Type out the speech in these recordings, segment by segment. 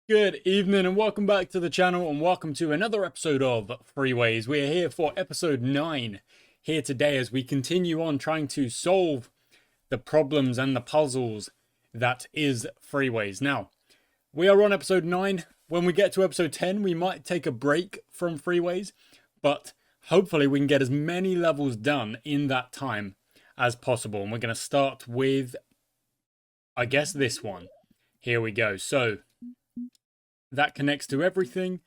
Good evening and welcome back to the channel and welcome to another episode of Freeways. We are here for episode 9 here today as we continue on trying to solve the problems and the puzzles that is Freeways. Now, we are on episode 9. When we get to episode 10, we might take a break from Freeways, but hopefully we can get as many levels done in that time as possible. And we're going to start with, I guess, this one. Here we go. So that connects to everything.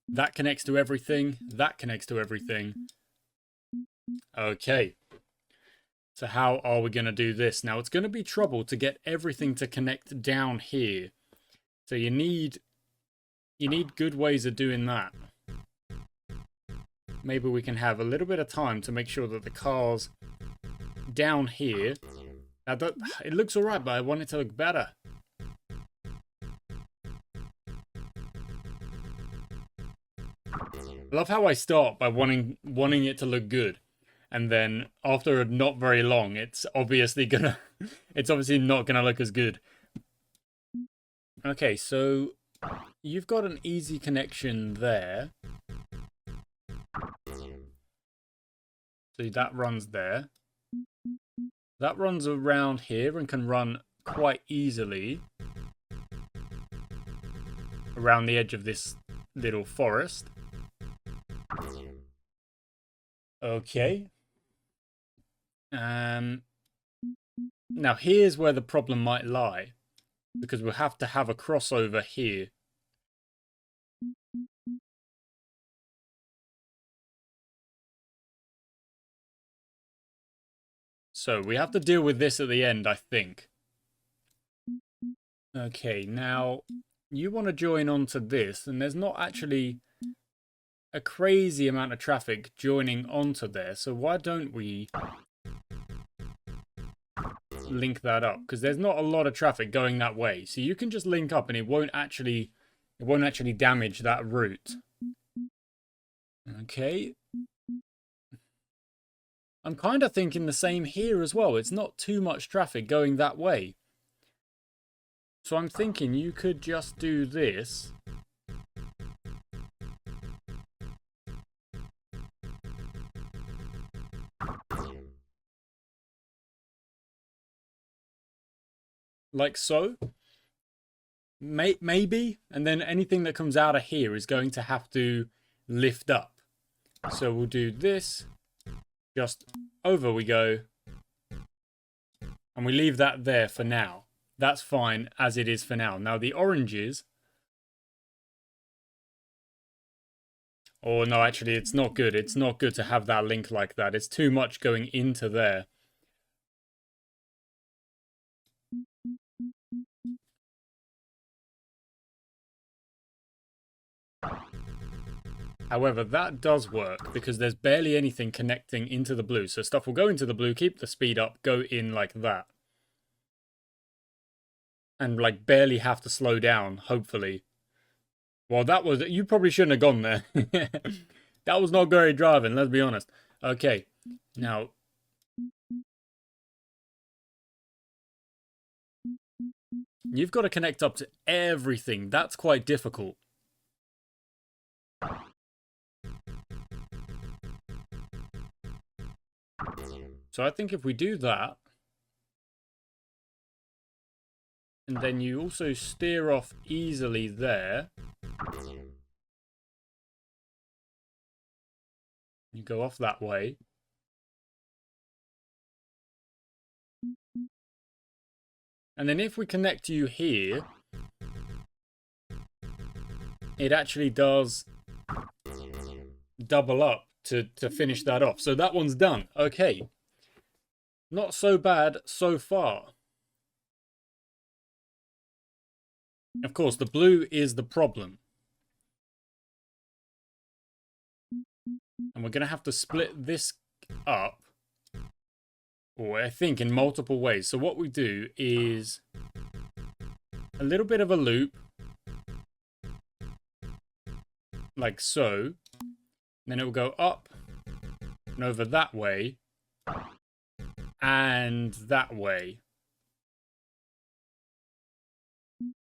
That connects to everything. That connects to everything. Okay. So how are we going to do this? Now, it's going to be trouble to get everything to connect down here. So you need good ways of doing that. Maybe we can have a little bit of time to make sure that the cars down here... Now, it looks alright, but I want it to look better. I love how I start by wanting it to look good, and then after not very long, it's obviously not gonna look as good. Okay, so you've got an easy connection there. So that runs there. That runs around here and can run quite easily around the edge of this little forest. Okay. Now here's where the problem might lie, because we'll have to have a crossover here. So we have to deal with this at the end, I think. Okay, now you want to join onto this, and there's not actually a crazy amount of traffic joining onto there, so why don't we link that up? Because there's not a lot of traffic going that way, so you can just link up and it won't actually damage that route. Okay. I'm kind of thinking the same here as well. It's not too much traffic going that way. So I'm thinking you could just do this. Like so. Maybe. And then anything that comes out of here is going to have to lift up. So we'll do this. Just over we go. And we leave that there for now. That's fine as it is for now. Now the oranges... Oh no, actually it's not good. It's not good to have that link like that. It's too much going into there. However, that does work because there's barely anything connecting into the blue. So stuff will go into the blue, keep the speed up, go in like that. And like barely have to slow down, hopefully. Well, that was... You probably shouldn't have gone there. That was not great driving, let's be honest. Okay, now... You've got to connect up to everything. That's quite difficult. So I think if we do that, and then you also steer off easily there, you go off that way, and then if we connect you here, it actually does double up to finish that off. So that one's done. Okay. Not so bad so far. Of course, the blue is the problem. And we're going to have to split this up. Or I think in multiple ways. So what we do is a little bit of a loop. Like so. Then it will go up and over that way. And that way.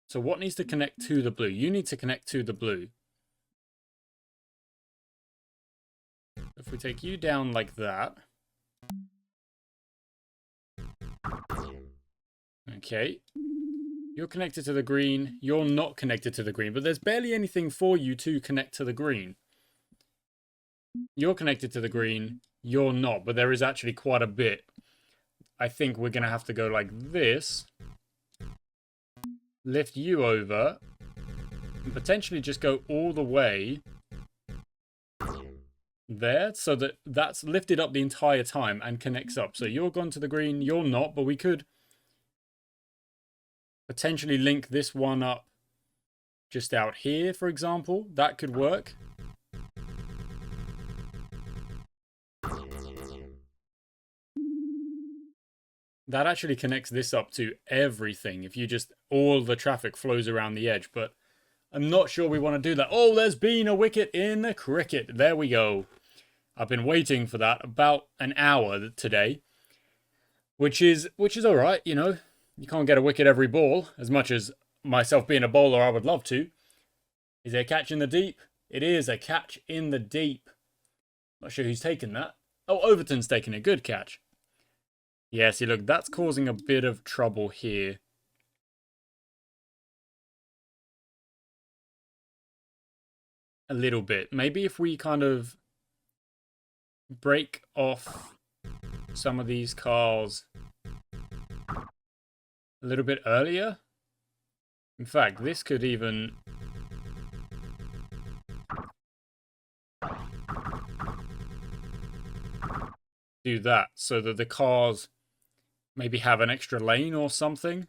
So what needs to connect to the blue? You need to connect to the blue. If we take you down like that. Okay. You're connected to the green. You're not connected to the green. But there's barely anything for you to connect to the green. You're connected to the green. You're not. But there is actually quite a bit. I think we're going to have to go like this. Lift you over. And potentially just go all the way there, so that that's lifted up the entire time and connects up. So you're gone to the green, you're not, but we could potentially link this one up just out here, for example. That could work. That actually connects this up to everything if you just, all the traffic flows around the edge, but I'm not sure we want to do that. Oh, there's been a wicket in the cricket. There we go. I've been waiting for that about an hour today, which is all right. You know, you can't get a wicket every ball. As much as myself being a bowler, I would love to. Is there a catch in the deep? It is a catch in the deep. Not sure who's taken that. Oh, Overton's taken a good catch. Yeah, see, look, that's causing a bit of trouble here. A little bit. Maybe if we kind of break off some of these cars a little bit earlier. In fact, this could even do that so that the cars maybe have an extra lane or something.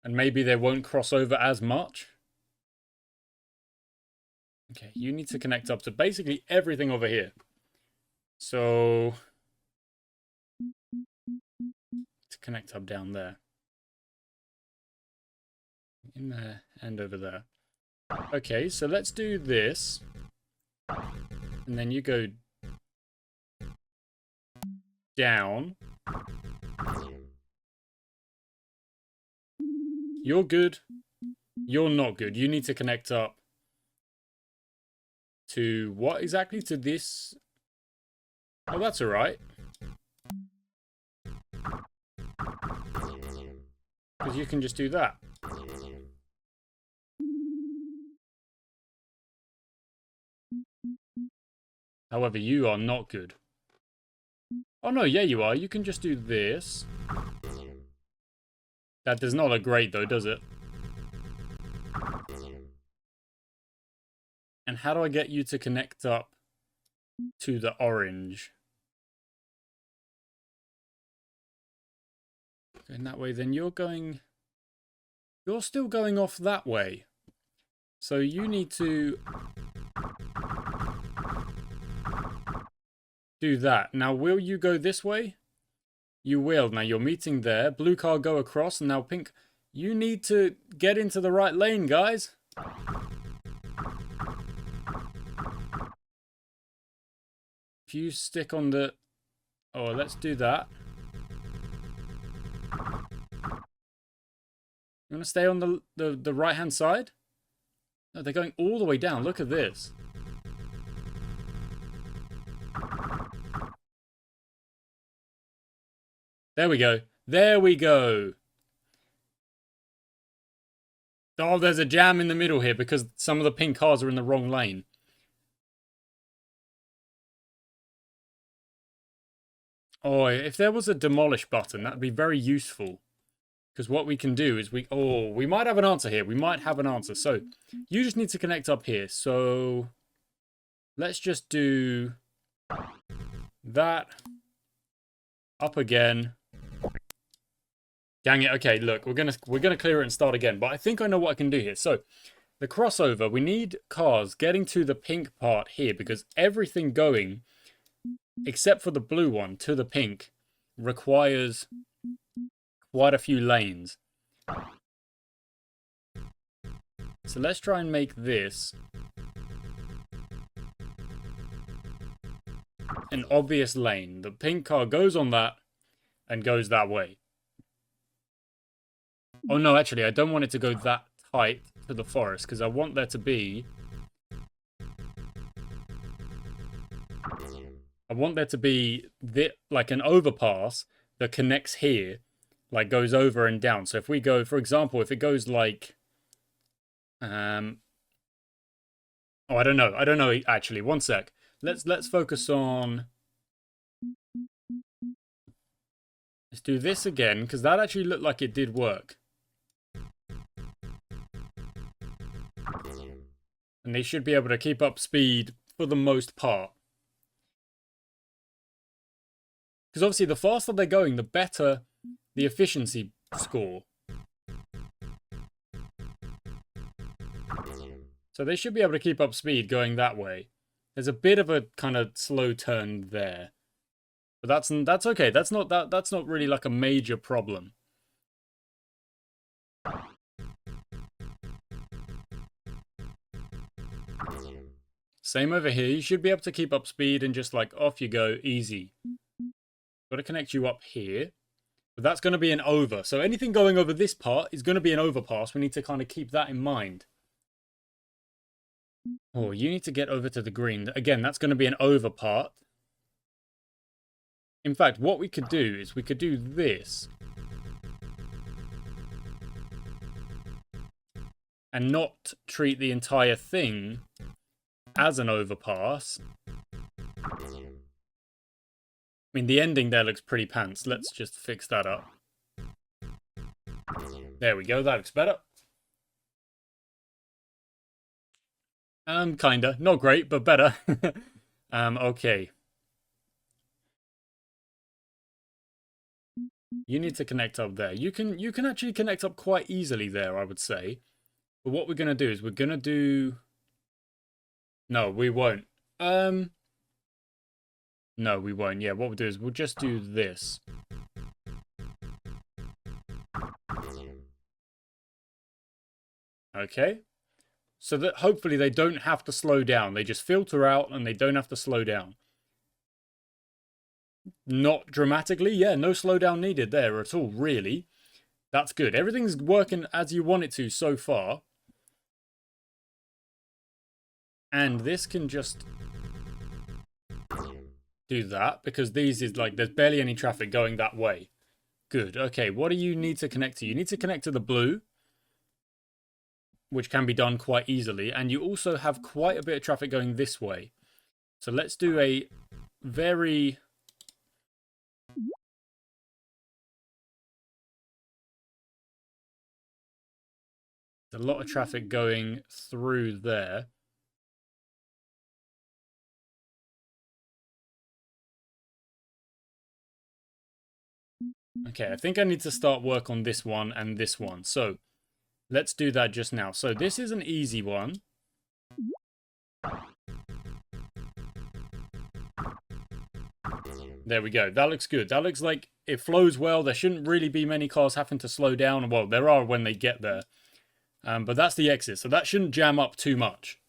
And maybe they won't cross over as much. Okay, you need to connect up to basically everything over here. So, to connect up down there. In there and over there. Okay, so let's do this. And then you go down. You're good. You're not good. You need to connect up to what exactly? To this? Oh, that's all right. Because you can just do that. However, you are not good. Oh, no, yeah, you are. You can just do this. That does not look great, though, does it? And how do I get you to connect up to the orange? In that way, then you're still going off that way. So you need to do that. Now, will you go this way? You will. Now, you're meeting there. Blue car go across. And now, pink, you need to get into the right lane, guys. If you stick on the... Oh, let's do that. You want to stay on the right-hand side? No, they're going all the way down. Look at this. There we go. There we go. Oh, there's a jam in the middle here because some of the pink cars are in the wrong lane. Oh, if there was a demolish button, that'd be very useful. Because what we can do is we might have an answer here. We might have an answer. So you just need to connect up here. So let's just do that. Up again. Dang it. Okay, look, we're gonna clear it and start again. But I think I know what I can do here. So the crossover, we need cars getting to the pink part here because everything going, except for the blue one, to the pink requires quite a few lanes. So let's try and make this an obvious lane. The pink car goes on that and goes that way. Oh no, actually, I don't want it to go that tight to the forest because I want there to be... like an overpass that connects here, like goes over and down. So if we go, for example, if it goes like... oh, I don't know, actually. One sec. Let's focus on... Let's do this again, because that actually looked like it did work. And they should be able to keep up speed for the most part. Because obviously the faster they're going, the better the efficiency score. So they should be able to keep up speed going that way. There's a bit of a kind of slow turn there. But that's okay. That's not really like a major problem. Same over here. You should be able to keep up speed and just like off you go, easy. Got to connect you up here. But that's going to be an over. So anything going over this part is going to be an overpass. We need to kind of keep that in mind. Oh, you need to get over to the green. Again, that's going to be an over part. In fact, what we could do is we could do this. And not treat the entire thing as an overpass. I mean, the ending there looks pretty pants. Let's just fix that up. There we go. That looks better. Kinda. Not great, but better. Okay. You need to connect up there. You can actually connect up quite easily there, I would say. But what we're going to do is we're going to do... No, we won't. No, we won't. Yeah, what we'll do is we'll just do this. Okay. So that hopefully they don't have to slow down. They just filter out and they don't have to slow down. Not dramatically. Yeah, no slowdown needed there at all, really. That's good. Everything's working as you want it to so far. And this can just do that because these is like, there's barely any traffic going that way. Good. Okay, what do you need to connect to? You need to connect to the blue, which can be done quite easily. And you also have quite a bit of traffic going this way. So let's do a very... There's a lot of traffic going through there. Okay, I think I need to start work on this one and this one. So let's do that just now. So this is an easy one. There we go. That looks good. That looks like it flows well. There shouldn't really be many cars having to slow down. Well, there are when they get there. But that's the exit. So that shouldn't jam up too much.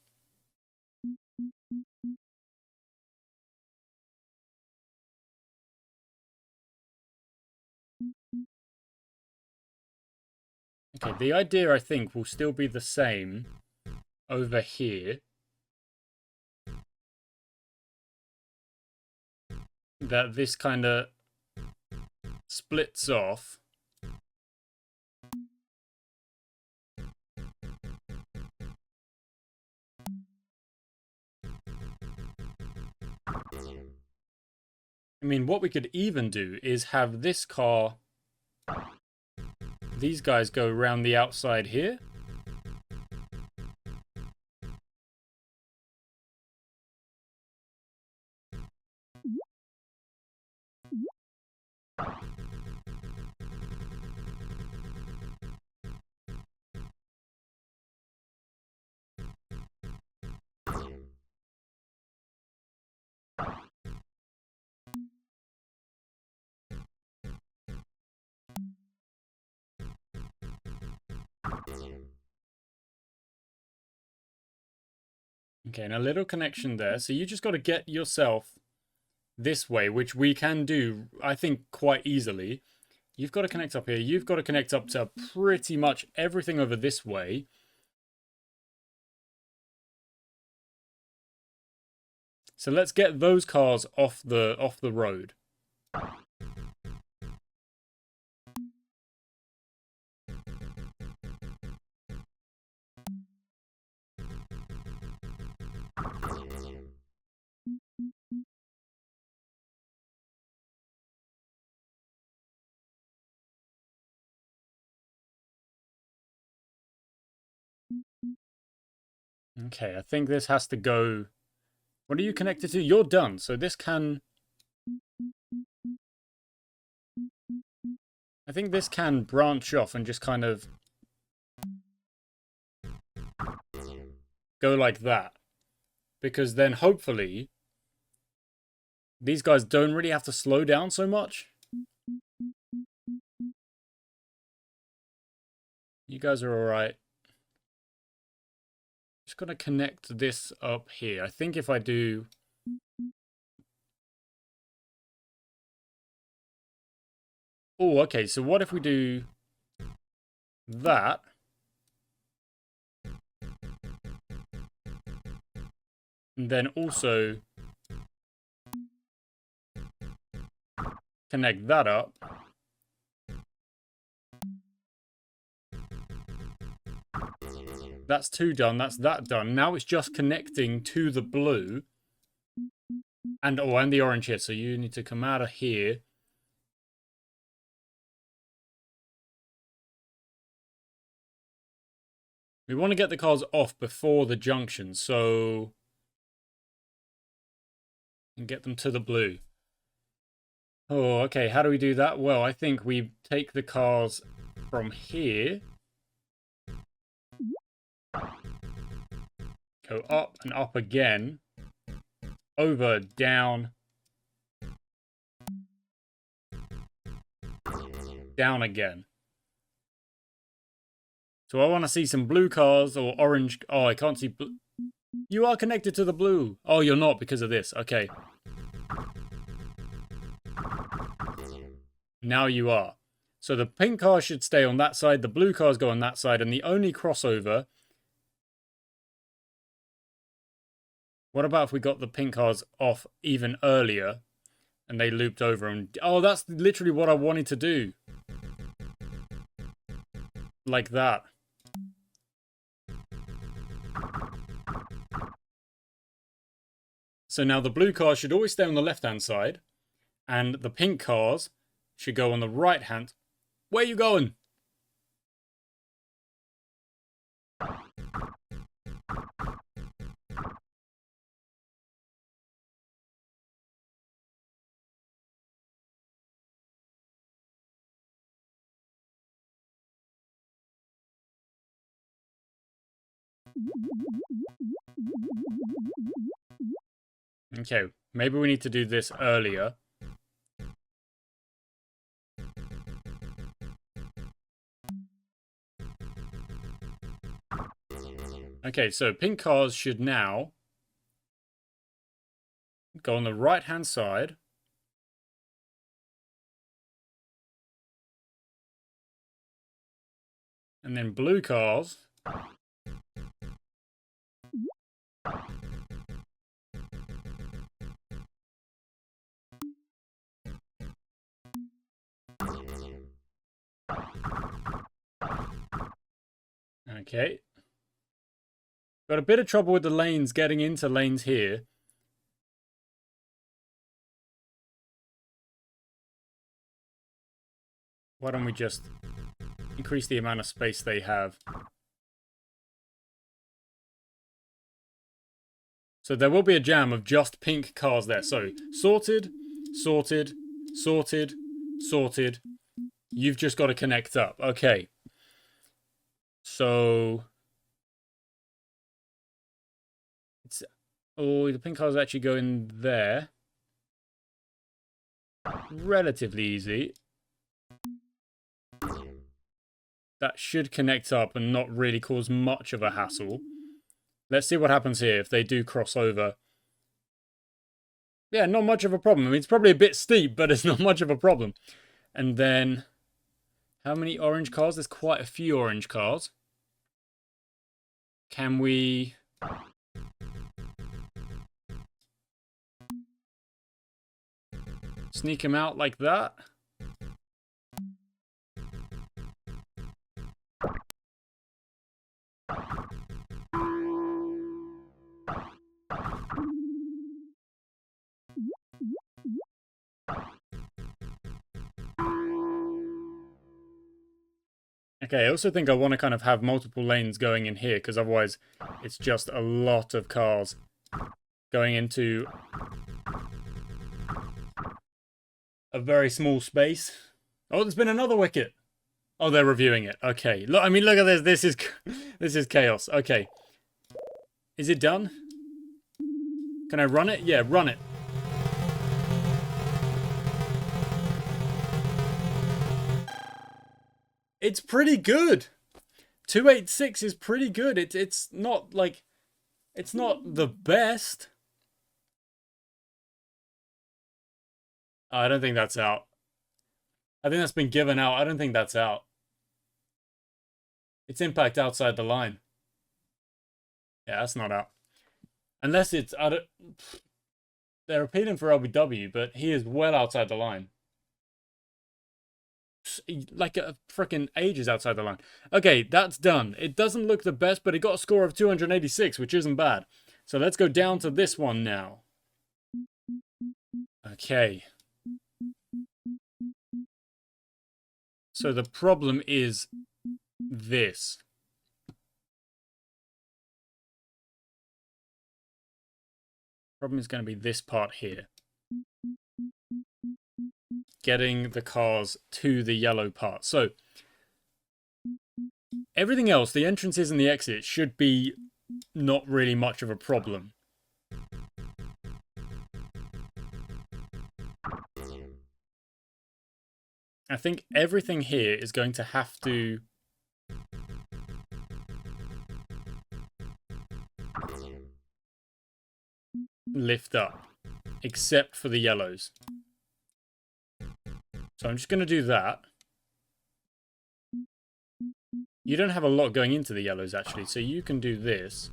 Okay, the idea, I think, will still be the same over here. That this kind of splits off. I mean, what we could even do is have this car... These guys go around the outside here. Okay, and a little connection there. So you just got to get yourself this way, which we can do, I think, quite easily. You've got to connect up here. You've got to connect up to pretty much everything over this way. So let's get those cars off the road. Okay, I think this has to go... What are you connected to? You're done. So this can... I think this can branch off and just kind of go like that. Because then hopefully these guys don't really have to slow down so much. You guys are alright. Just gonna connect this up here. I think if I do... Oh, okay, so what if we do that? And then also connect that up. That's two done, that's that done. Now it's just connecting to the blue. And oh, and the orange here. So you need to come out of here. We want to get the cars off before the junction, so... And get them to the blue. Oh, okay, how do we do that? Well, I think we take the cars from here. Go up and up again. Over, down. Down again. So I want to see some blue cars or orange. Oh, I can't see blue. You are connected to the blue. Oh, you're not because of this. Okay. Now you are. So the pink cars should stay on that side. The blue cars go on that side. And the only crossover... What about if we got the pink cars off even earlier and they looped over and... Oh, that's literally what I wanted to do. Like that. So now the blue cars should always stay on the left-hand side. And the pink cars should go on the right-hand... Where are you going? Okay, maybe we need to do this earlier. Okay, so pink cars should now go on the right-hand side. And then blue cars. Okay. Got a bit of trouble with the lanes getting into lanes here. Why don't we just increase the amount of space they have? So there will be a jam of just pink cars there. So sorted, sorted, sorted, sorted. You've just got to connect up. Okay. So... Oh, the pink cars actually go in there. Relatively easy. That should connect up and not really cause much of a hassle. Let's see what happens here if they do cross over. Yeah, not much of a problem. I mean, it's probably a bit steep, but it's not much of a problem. And then, how many orange cars? There's quite a few orange cars. Can we... sneak him out like that? Okay, I also think I want to kind of have multiple lanes going in here, because otherwise it's just a lot of cars going into a very small space. Oh, there's been another wicket. Oh, they're reviewing it. Okay. Look, I mean, look at this. This is chaos. Okay. Is it done? Can I run it? Yeah, run it. It's pretty good. 286 is pretty good. It's not like, it's not the best. Oh, I don't think that's out. I think that's been given out. I don't think that's out. It's impact outside the line. Yeah, that's not out. Unless it's... they're appealing for LBW, but he is well outside the line. Like a freaking ages outside the line. Okay, that's done. It doesn't look the best, but it got a score of 286, which isn't bad. So let's go down to this one now. Okay. So the problem is this. Problem is going to be this part here. Getting the cars to the yellow part. So everything else, the entrances and the exits, should be not really much of a problem. I think everything here is going to have to lift up, except for the yellows. So I'm just going to do that. You don't have a lot going into the yellows, actually, so you can do this.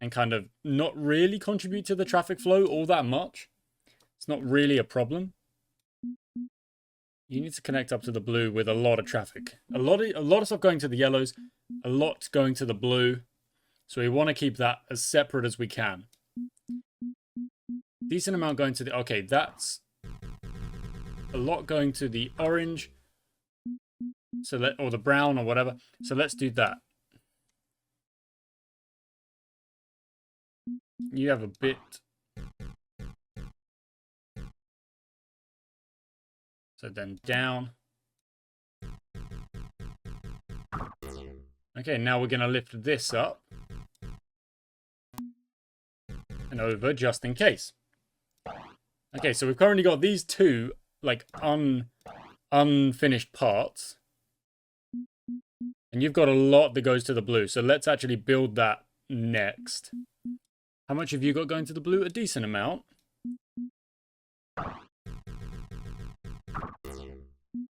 And kind of not really contribute to the traffic flow all that much. It's not really a problem. You need to connect up to the blue with a lot of traffic. A lot of stuff going to the yellows, a lot going to the blue. So we want to keep that as separate as we can. Decent amount going to the... Okay, that's a lot going to the orange. So or the brown or whatever. So let's do that. You have a bit... So then down. Okay, now we're going to lift this up. And over just in case. Okay, so we've currently got these two, like, unfinished parts. And you've got a lot that goes to the blue. So let's actually build that next. How much have you got going to the blue? A decent amount.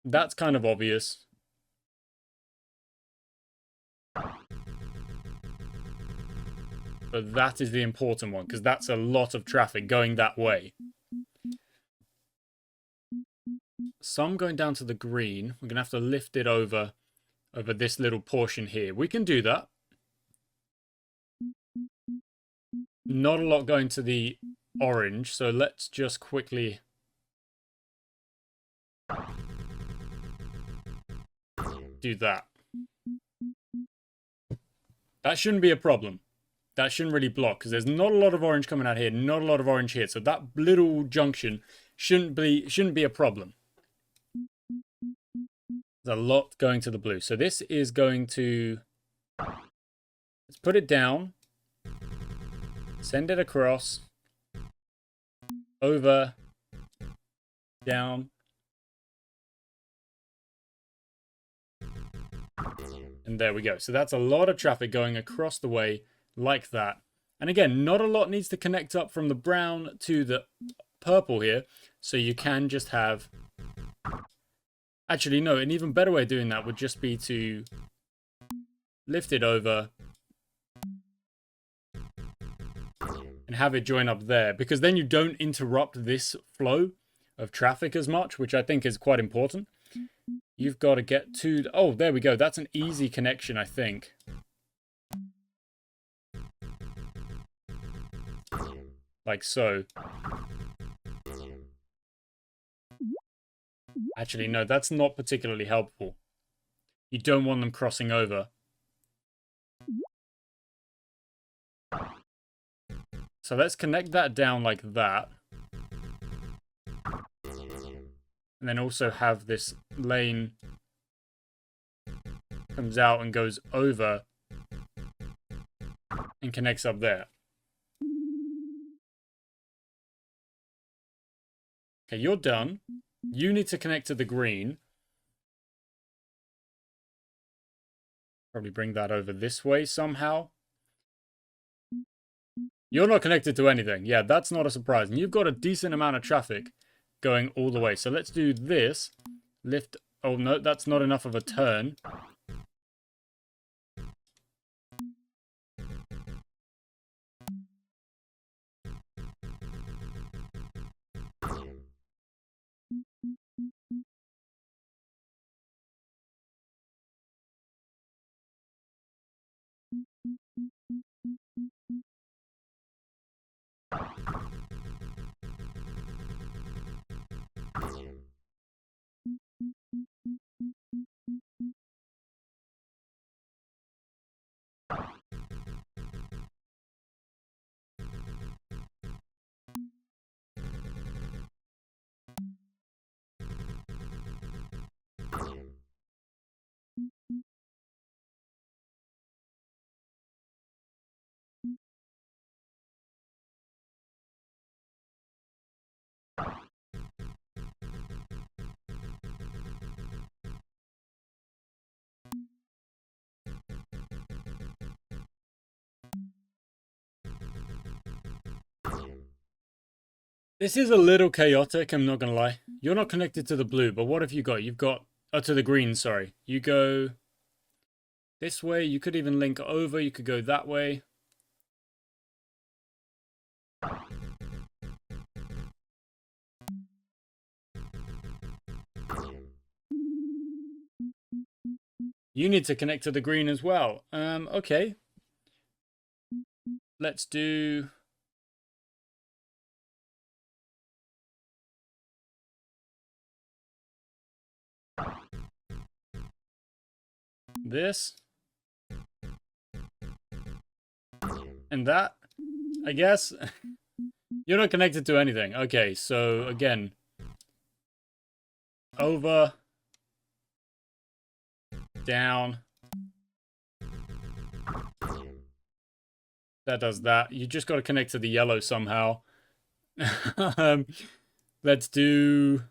That's kind of obvious. But that is the important one, because that's a lot of traffic going that way. Some going down to the green. We're going to have to lift it over this little portion here. We can do that. Not a lot going to the orange, so let's just quickly... do that. That shouldn't be a problem. That shouldn't really block, because there's not a lot of orange coming out here, not a lot of orange here. So that little junction shouldn't be a problem. There's a lot going to the blue. So this is going to... let's put it down. Send it across. Over. Down. And there we go. So that's a lot of traffic going across the way like that. And again, not a lot needs to connect up from the brown to the purple here. So you can just have... Actually, no, an even better way of doing that would just be to lift it over and have it join up there, because then you don't interrupt this flow of traffic as much, which I think is quite important. You've got to get to... Oh, there we go. That's an easy connection, I think. Like so. Actually, no, that's not particularly helpful. You don't want them crossing over. So let's connect that down like that. And then also have this lane comes out and goes over and connects up there. Okay, you're done. You need to connect to the green. Probably bring that over this way somehow. You're not connected to anything. Yeah, that's not a surprise. And you've got a decent amount of traffic going all the way. So let's do this. Lift. Oh, no, that's not enough of a turn. This is a little chaotic, I'm not going to lie. You're not connected to the blue, but what have you got? You've got... Oh, to the green, sorry. You go this way. You could even link over. You could go that way. You need to connect to the green as well. Okay. Let's do... this. And that, I guess. You're not connected to anything. Okay, so again. Over. Down. That does that. You just got to connect to the yellow somehow. Let's do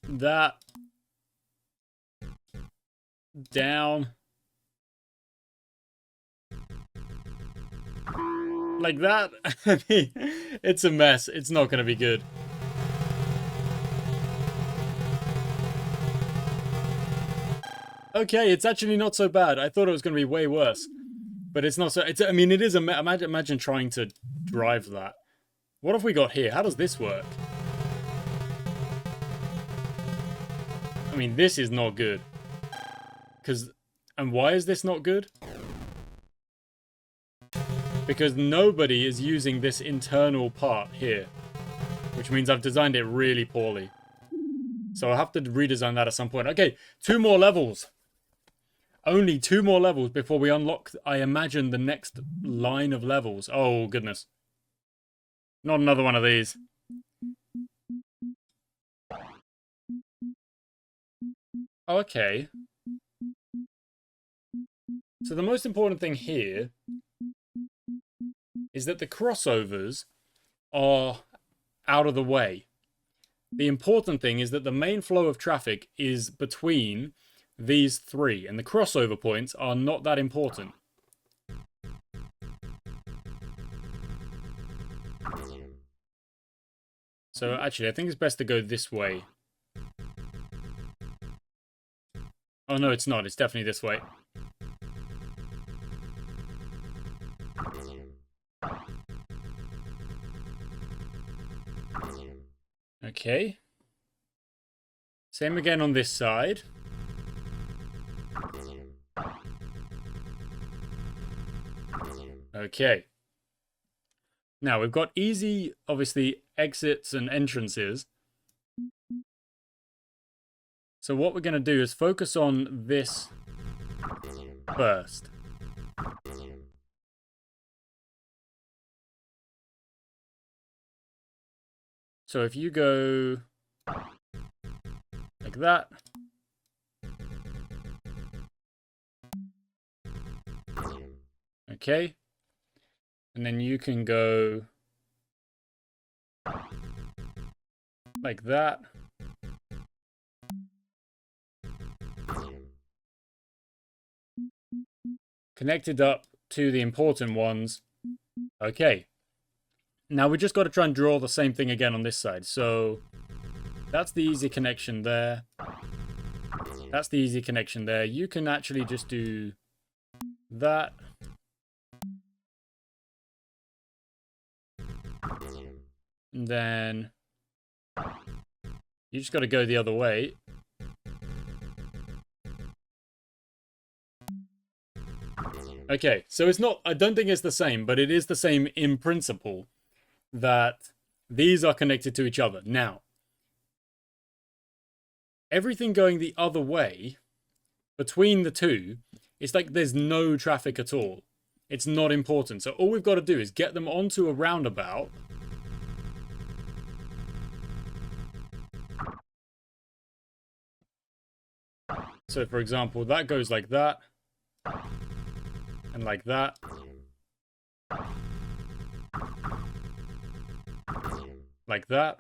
that. Down. Like that. I mean, it's a mess. It's not going to be good. Okay, it's actually not so bad. I thought it was going to be way worse. But it's not so... I mean, it is a... Imagine trying to drive that. What have we got here? How does this work? I mean, this is not good. And why is this not good? Because nobody is using this internal part here. Which means I've designed it really poorly. So I'll have to redesign that at some point. Okay, 2 more levels. Only 2 more levels before we unlock, I imagine, the next line of levels. Oh, goodness. Not another one of these. Okay. So the most important thing here is that the crossovers are out of the way. The important thing is that the main flow of traffic is between these 3, and the crossover points are not that important. So actually, I think it's best to go this way. Oh no, it's not. It's definitely this way. Okay. Same again on this side. Okay. Now, we've got easy, obviously, exits and entrances. So what we're going to do is focus on this first. So if you go like that. Okay. And then you can go like that. Connected up to the important ones. Okay. Now we just got to try and draw the same thing again on this side. So that's the easy connection there. That's the easy connection there. You can actually just do that. And then you just got to go the other way. Okay, so it's not, I don't think it's the same, but it is the same in principle that these are connected to each other. Now, everything going the other way between the two, it's like there's no traffic at all. It's not important. So all we've got to do is get them onto a roundabout. So for example, that goes like that. And like that. Like that.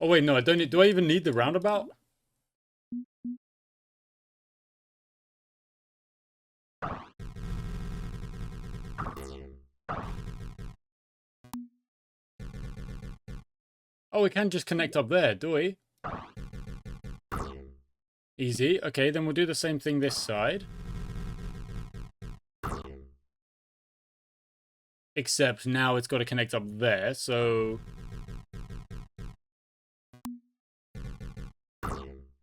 Oh wait, no, I don't need, do I even need the roundabout? Oh, we can just connect up there, do we? Easy. Okay, then we'll do the same thing this side. Except now it's got to connect up there, so...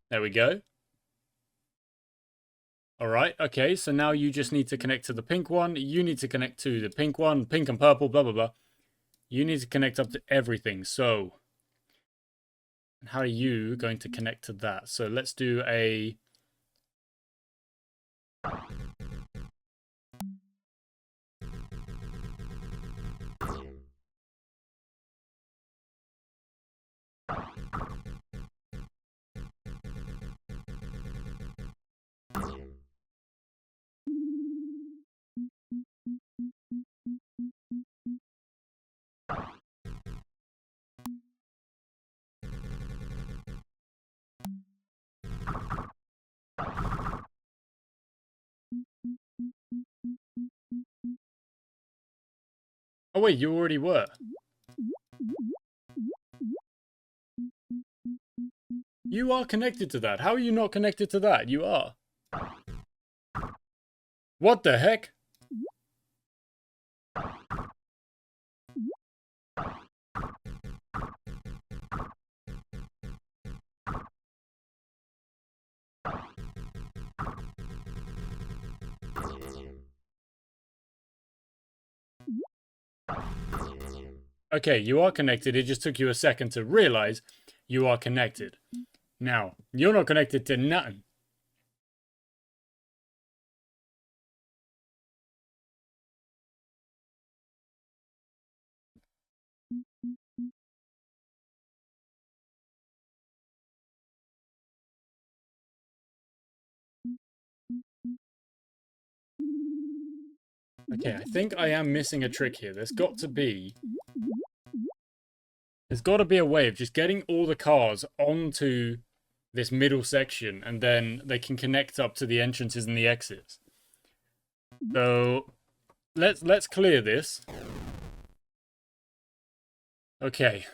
There we go. Alright, okay, so now you just need to connect to the pink one. You need to connect to the pink one, pink and purple, blah, blah, blah. You need to connect up to everything, so... How are you going to connect to that? So let's do a... Oh wait, you already were. You are connected to that. How are you not connected to that? You are. What the heck? Okay, you are connected. It just took you a second to realize you are connected. Now, you're not connected to nothing. Okay, I think I am missing a trick here. There's got to be a way of just getting all the cars onto this middle section, and then they can connect up to the entrances and the exits. So let's clear this. Okay.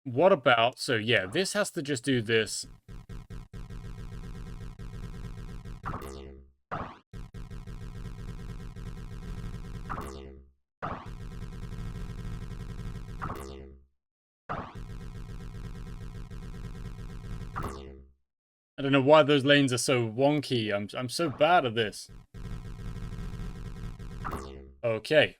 What about, so yeah, this has to just do this. I don't know why those lanes are so wonky. I'm so bad at this. Okay.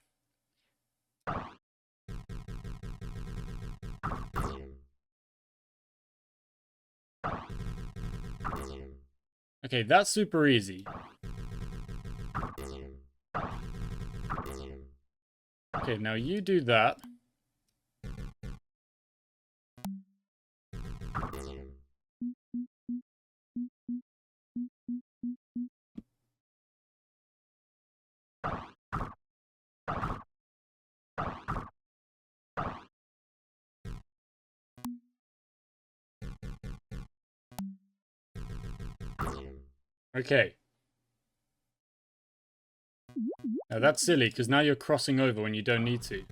Okay, that's super easy. Okay, now you do that. Okay. Now that's silly, because now you're crossing over when you don't need to.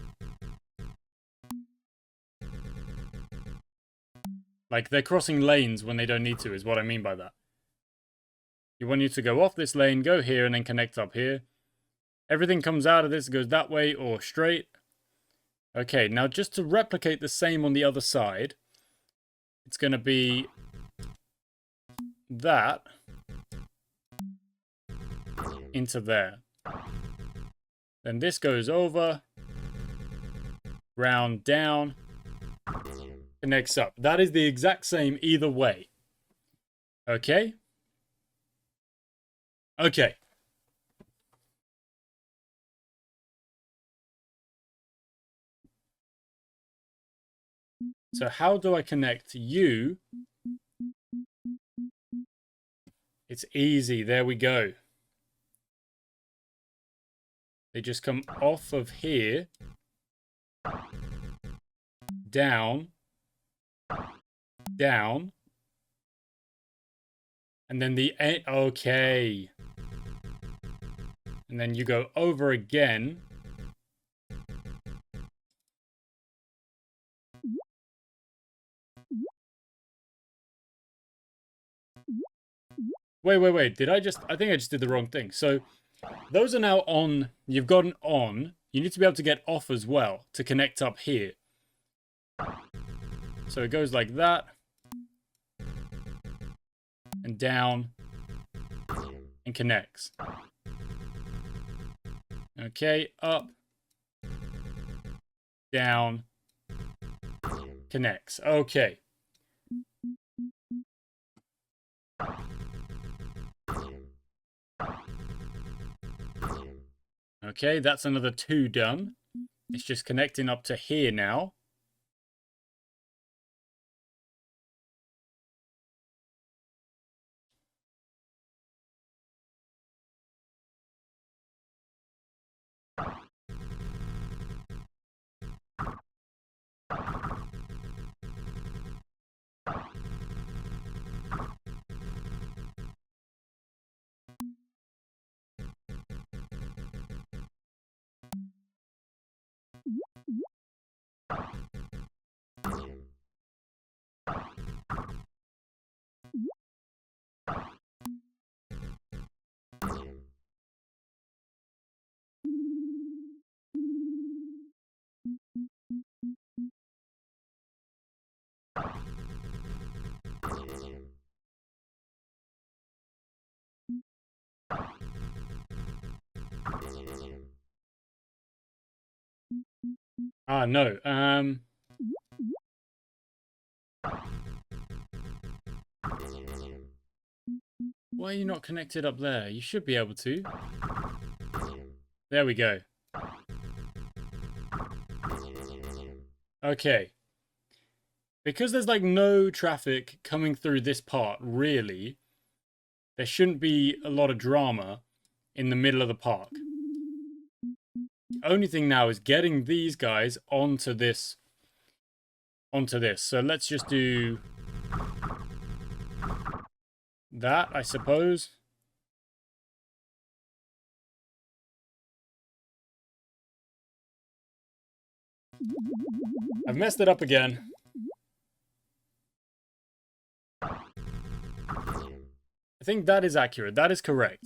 Like, they're crossing lanes when they don't need to, is what I mean by that. You want you to go off this lane, go here, and then connect up here. Everything comes out of this, goes that way or straight. Okay, now just to replicate the same on the other side, it's going to be that into there. Then this goes over, round, down, connects up. That is the exact same either way. Okay? Okay. So how do I connect you? It's easy. There we go. They just come off of here, down, down, and then the end. Okay. And then you go over again. Wait. Did I think I just did the wrong thing. So those are now on. You've got an on. You need to be able to get off as well to connect up here. So it goes like that. And down. And connects. Okay, up. Down. Connects. Okay. Okay, that's another 2 done. It's just connecting up to here now. Ah, no. Why are you not connected up there? You should be able to. There we go. Okay. Because there's like no traffic coming through this part, really, there shouldn't be a lot of drama in the middle of the park. The only thing now is getting these guys onto this. So let's just do that, I suppose. I've messed it up again. I think that is accurate. That is correct.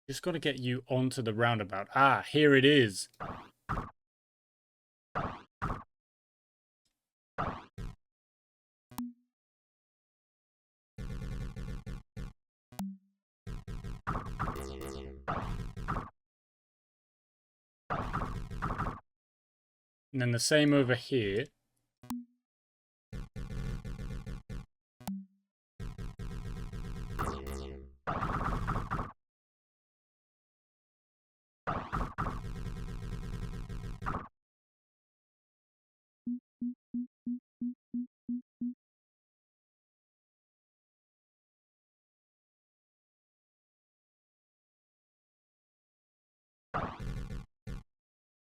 Just got to get you onto the roundabout. Ah, here it is. And then the same over here.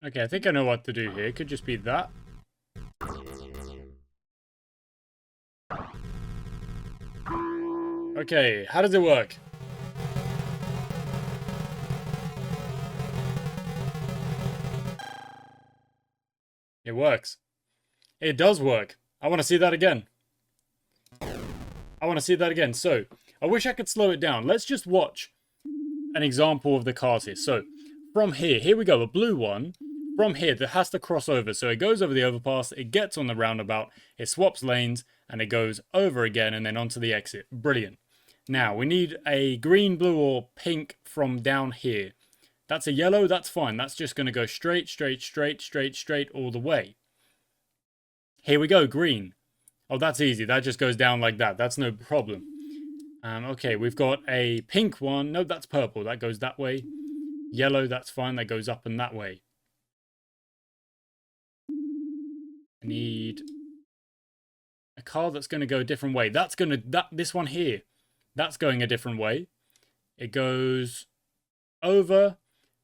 Okay, I think I know what to do here. It could just be that. Okay, how does it work? It works. It does work. I want to see that again. I want to see that again. So, I wish I could slow it down. Let's just watch an example of the cars here. So, from here we go, a blue one. From here, that has to cross over. So it goes over the overpass, it gets on the roundabout, it swaps lanes, and it goes over again and then onto the exit. Brilliant. Now, we need a green, blue, or pink from down here. That's a yellow, that's fine. That's just going to go straight, straight, straight, straight, straight all the way. Here we go, green. Oh, that's easy. That just goes down like that. That's no problem. Okay, we've got a pink one. No, that's purple. That goes that way. Yellow, that's fine. That goes up and that way. I need a car that's going to go a different way. That's going to, this one here, that's going a different way. It goes over,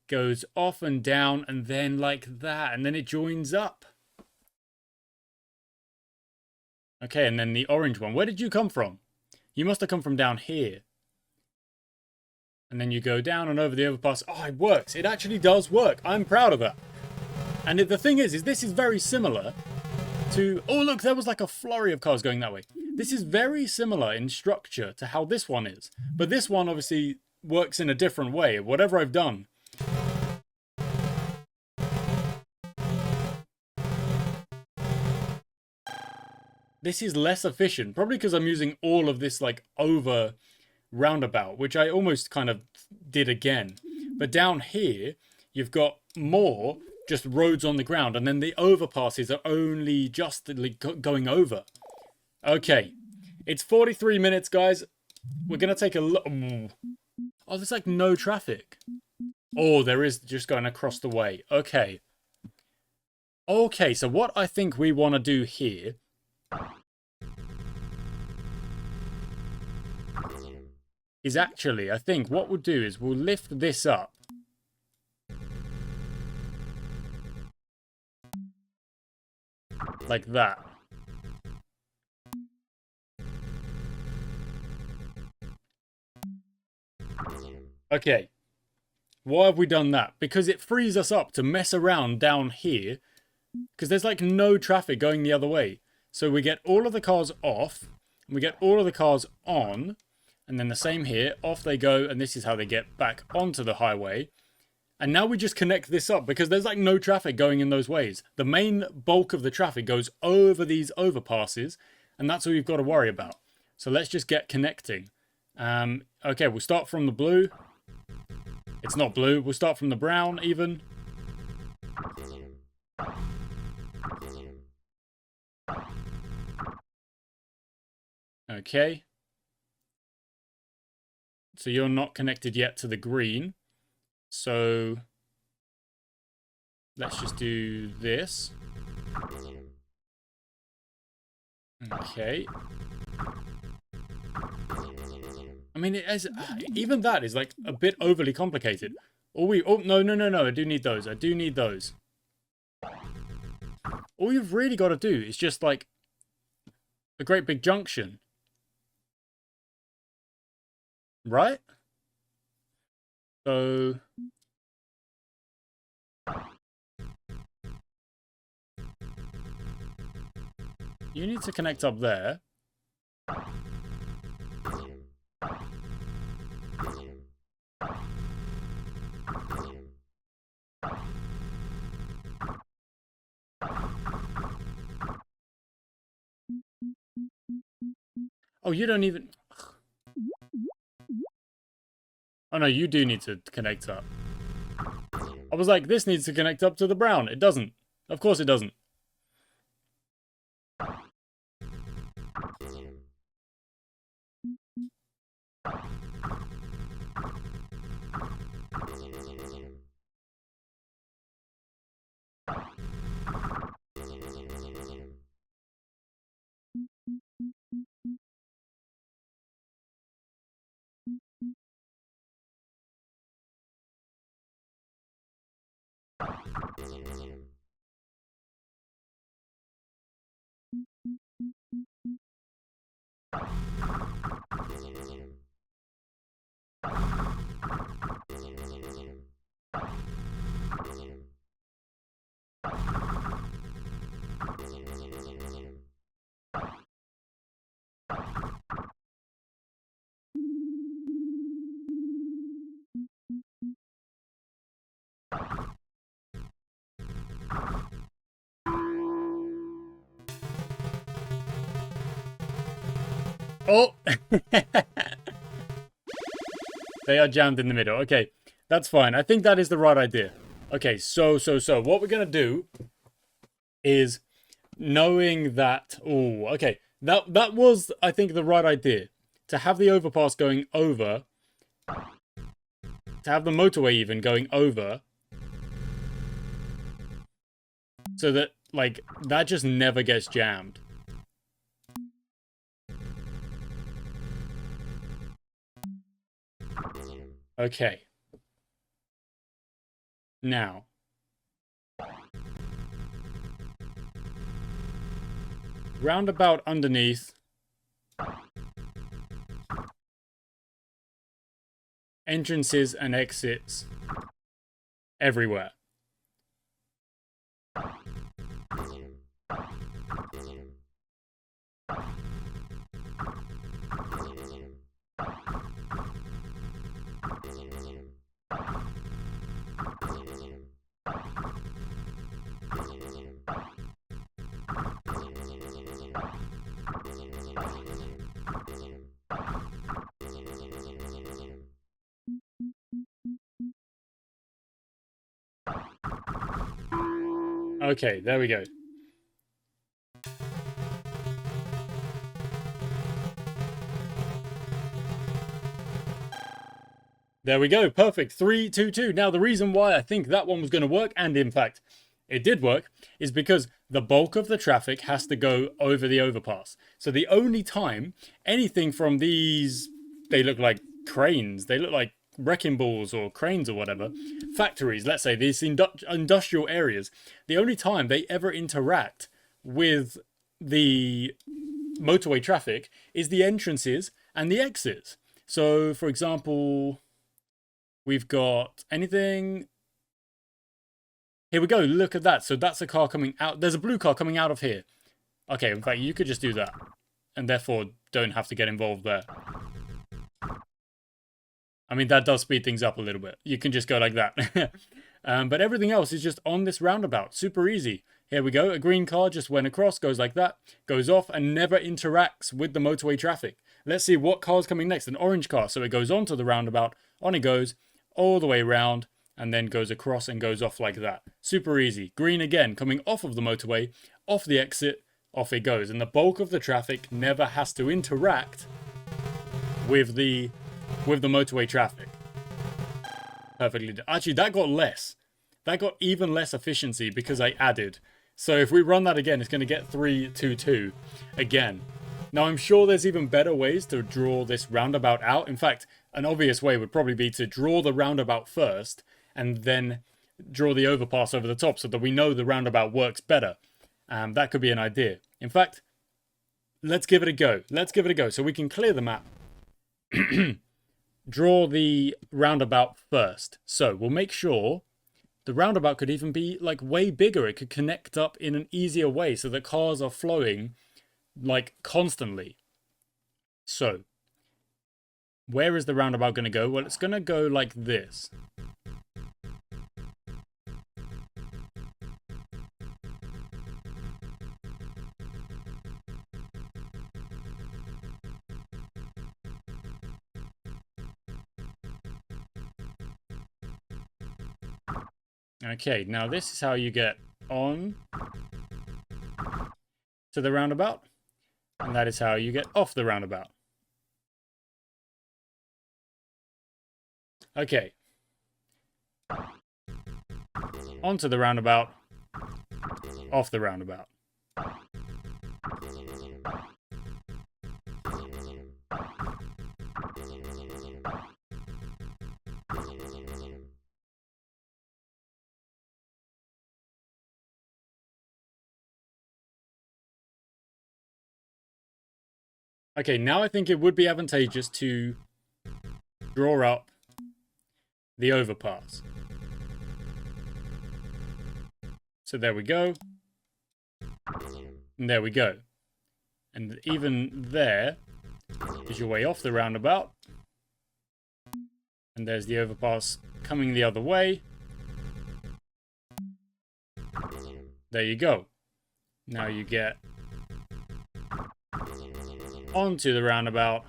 goes off and down, and then like that, and then it joins up. Okay, and then the orange one. Where did you come from? You must have come from down here. And then you go down and over the overpass. Oh, it works. It actually does work. I'm proud of that. And the thing is this is very similar to... Oh, look, there was like a flurry of cars going that way. This is very similar in structure to how this one is. But this one obviously works in a different way. Whatever I've done. This is less efficient. Probably because I'm using all of this like over roundabout, which I almost kind of did again. But down here, you've got more just roads on the ground, and then the overpasses are only just going over. Okay, it's 43 minutes, guys. We're going to take a look. Oh, there's like no traffic. Oh, there is just going across the way. Okay. Okay, so what I think we want to do here is actually, I think what we'll do is we'll lift this up. Like that. Okay. Why have we done that? Because it frees us up to mess around down here. Because there's like no traffic going the other way. So we get all of the cars off. We get all of the cars on. And then the same here. Off they go. And this is how they get back onto the highway. And now we just connect this up because there's like no traffic going in those ways. The main bulk of the traffic goes over these overpasses, and that's all you've got to worry about. So let's just get connecting. Okay, we'll start from the blue. It's not blue. We'll start from the brown even. Okay. So you're not connected yet to the green. So let's just do this. Okay. I mean, it is, even that is like a bit overly complicated. Oh, no, I do need those. I do need those. All you've really got to do is just like a great big junction. Right? So you need to connect up there. Oh, you don't even... Oh, no, you do need to connect up. I was like, this needs to connect up to the brown. It doesn't. Of course it doesn't. Oh! They are jammed in the middle. Okay, that's fine. I think that is the right idea. Okay, so what we're going to do is, knowing that... Oh, okay. That was, I think, the right idea. To have the overpass going over. To have the motorway even going over. So that, like, that just never gets jammed. Okay. Now. Roundabout underneath. Entrances and exits everywhere. Okay, there we go. There we go. Perfect. 3, 2, 2. Now, the reason why I think that one was going to work, and in fact, it did work, is because the bulk of the traffic has to go over the overpass. So the only time anything from these, they look like cranes, they look like wrecking balls or cranes or whatever, factories, let's say, these industrial areas, the only time they ever interact with the motorway traffic is the entrances and the exits. So, for example... We've got anything... Here we go, look at that. So that's a car coming out. There's a blue car coming out of here. Okay, in fact, you could just do that. And therefore, don't have to get involved there. I mean, that does speed things up a little bit. You can just go like that. But everything else is just on this roundabout. Super easy. Here we go. A green car just went across, goes like that, goes off, and never interacts with the motorway traffic. Let's see what car's coming next. An orange car. So it goes onto the roundabout. On it goes. All the way around, and then goes across and goes off like that. Super easy. Green again, coming off of the motorway, off the exit, off it goes. And the bulk of the traffic never has to interact with the motorway traffic. Perfectly. Actually, that got less. That got even less efficiency because I added. So if we run that again, it's going to get 322 again. Now, I'm sure there's even better ways to draw this roundabout out. In fact, an obvious way would probably be to draw the roundabout first and then draw the overpass over the top so that we know the roundabout works better. That could be an idea. In fact, let's give it a go. Let's give it a go so we can clear the map. Draw the roundabout first. So we'll make sure the roundabout could even be like way bigger. It could connect up in an easier way so that cars are flowing like constantly. So where is the roundabout going to go? Well, it's going to go like this. Okay, now this is how you get on to the roundabout, and that is how you get off the roundabout. Okay. Onto the roundabout, off the roundabout. Okay, now I think it would be advantageous to draw up the overpass. So there we go. And there we go. And even there is your way off the roundabout. And there's the overpass coming the other way. There you go. Now you get onto the roundabout,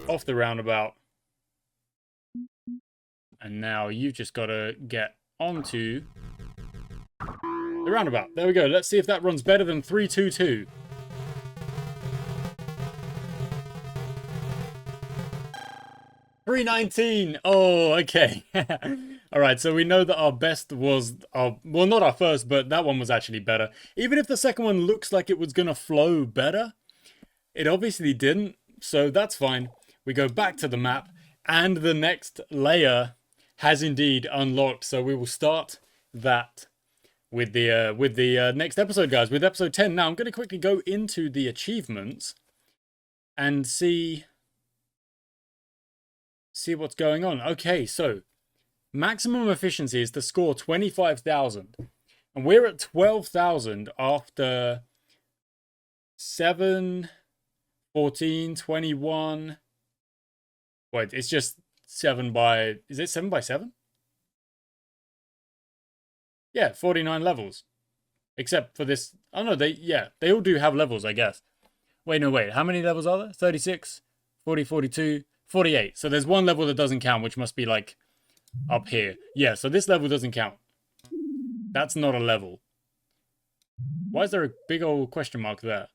off the roundabout, and now you've just got to get onto the roundabout. There we go. Let's see if that runs better than 322. $3.19. Oh, okay. All right, so we know that our best was our, well, not our first, but that one was actually better. Even if the second one looks like it was going to flow better, it obviously didn't, so that's fine. We go back to the map, and the next layer has indeed unlocked, so we will start that with the next episode, guys, with episode 10. Now, I'm going to quickly go into the achievements and see what's going on. Okay, so maximum efficiency is to score 25,000. And we're at 12,000 after 7, 14, 21. Wait, it's just 7 by... Is it 7 by 7? Yeah, 49 levels. Except for this... Oh, no, they all do have levels, I guess. Wait, no, wait. How many levels are there? 36, 40, 42, 48. So there's one level that doesn't count, which must be, like, up here. Yeah, so this level doesn't count. That's not a level. Why is there a big old question mark there?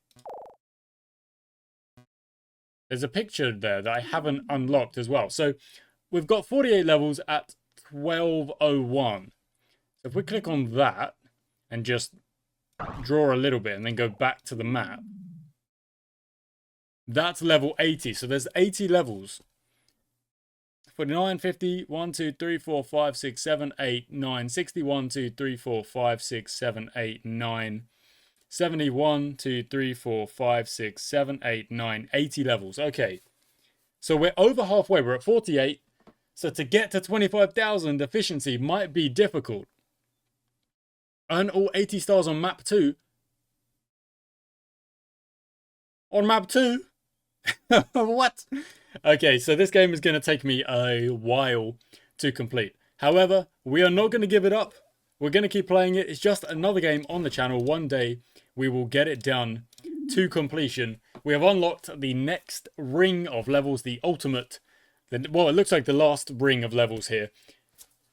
There's a picture there that I haven't unlocked as well. So we've got 48 levels at 1201. So if we click on that and just draw a little bit and then go back to the map, that's level 80. So there's 80 levels. 49, 50, 1, 2, 3, 4, 5, 6, 7, 8, 9, 60, 1, 2, 3, 4, 5, 6, 7, 8, 9, 70, 1, 2, 3, 4, 5, 6, 7, 8, 9, 80 levels. Okay. So we're over halfway. We're at 48. So to get to 25,000 efficiency might be difficult. Earn all 80 stars on map 2. On map 2? What? Okay, so this game is going to take me a while to complete. However, we are not going to give it up. We're going to keep playing it. It's just another game on the channel. One day, we will get it done to completion. We have unlocked the next ring of levels, the ultimate... Well, it looks like the last ring of levels here.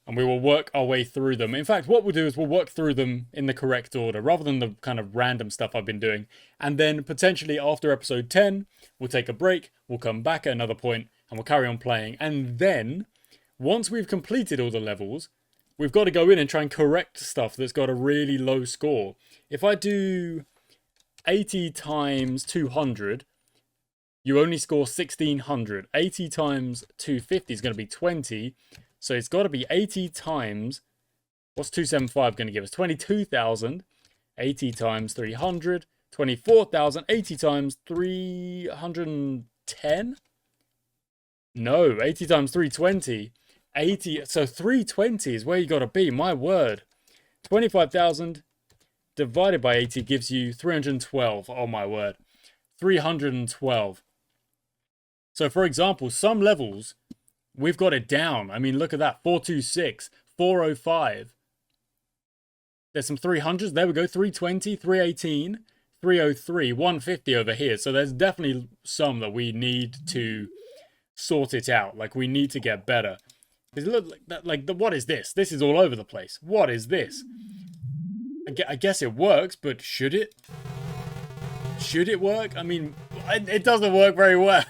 And we will work our way through them. In fact, what we'll do is we'll work through them in the correct order, rather than the kind of random stuff I've been doing. And then, potentially, after episode 10, we'll take a break, we'll come back at another point, and we'll carry on playing. And then, Once we've completed all the levels, we've got to go in and try and correct stuff that's got a really low score. If I do 80 times 200, you only score 1600. 80 times 250 is going to be 20. So it's got to be 80 times... What's 275 going to give us? 22,000. 80 times 300. 24,000. 80 times 310? No, 80 times 320. 80. So 320 is where you got to be. My word. 25,000 divided by 80 gives you 312. Oh, my word. 312. So, for example, some levels, we've got it down. I mean, look at that. 426, 405. There's some 300s. There we go. 320, 318, 303, 150 over here. So there's definitely some that we need to sort it out. Like, we need to get better. Because look like that. Like, what is this? This is all over the place. What is this? I guess it works, but should it? Should it work? I mean, it doesn't work very well.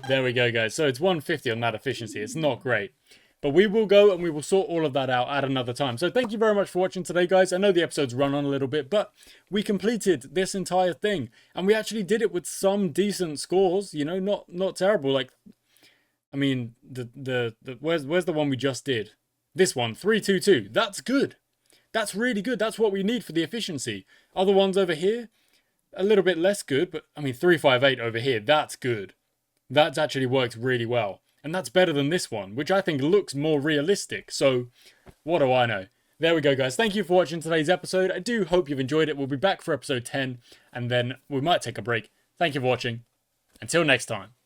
There we go, guys. So it's 150 on that efficiency. It's not great. But we will go and we will sort all of that out at another time. So thank you very much for watching today, guys. I know the episode's run on a little bit, but we completed this entire thing. And we actually did it with some decent scores, you know, not terrible. Like, I mean, where's the one we just did? This one, 322. That's good. That's really good. That's what we need for the efficiency. Other ones over here, a little bit less good, but I mean, 358 over here, that's good. That's actually worked really well. And that's better than this one, which I think looks more realistic. So, what do I know? There we go, guys. Thank you for watching today's episode. I do hope you've enjoyed it. We'll be back for episode 10, and then we might take a break. Thank you for watching. Until next time.